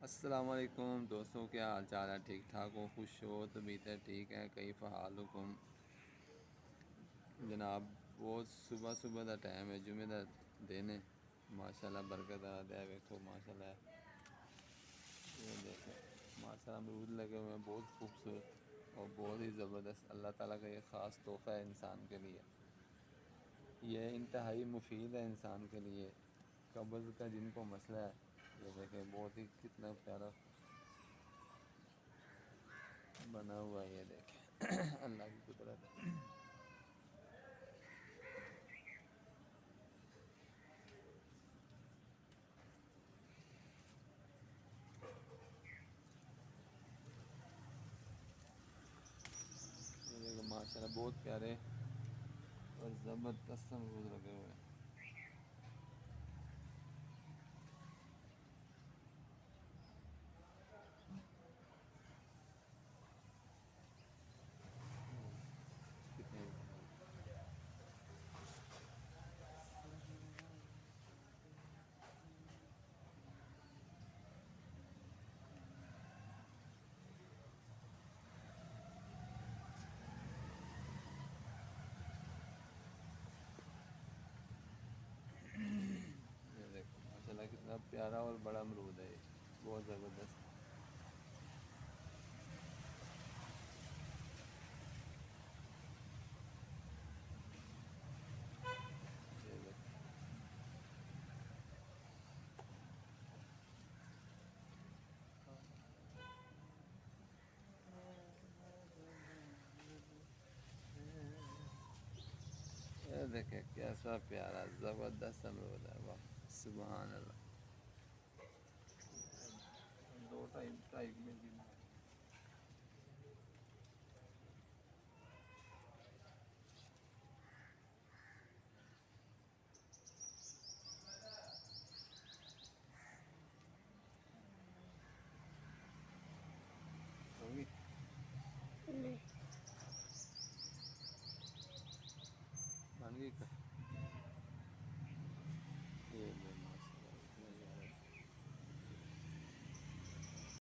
अस्सलाम वालेकुम दोस्तों, क्या हाल चाल है? ठीक ठाक हो, खुश हो, तबीयतें ठीक है? कई फ़हाल हुकुम जनाब। बहुत सुबह सुबह का टाइम है, जुमे का दिन है। माशाल्लाह बरकत आ दे। देखो माशाल्लाह, ये देखो माशाल्लाह अमरूद लगे हुए हैं, बहुत खूबसूरत और बहुत ही ज़बरदस्त। अल्लाह ताला का ये ख़ास तोहफ़ा है इंसान के लिए। ये इंतहाई मुफीद है इंसान के लिए। कब्ज़ का जिनको मसला है, ये देखें बहुत ही कितना प्यारा बना हुआ है। ये देखें अल्लाह की कुदरत है। ये देखो माशाल्लाह बहुत प्यारे और ज़बरदस्त अमरूद लगे हुए हैं। कितने ये देखो माशाल्लाह कितना प्यारा और बड़ा अमरूद है ये, बहुत ज़बरदस्त। ये देखो ये देखे कैसा प्यारा ज़बरदस्त अमरूद है। वाह सुभान अल्लाह। दो टाइम टाइप में भी होगी। नहीं। बन गई ये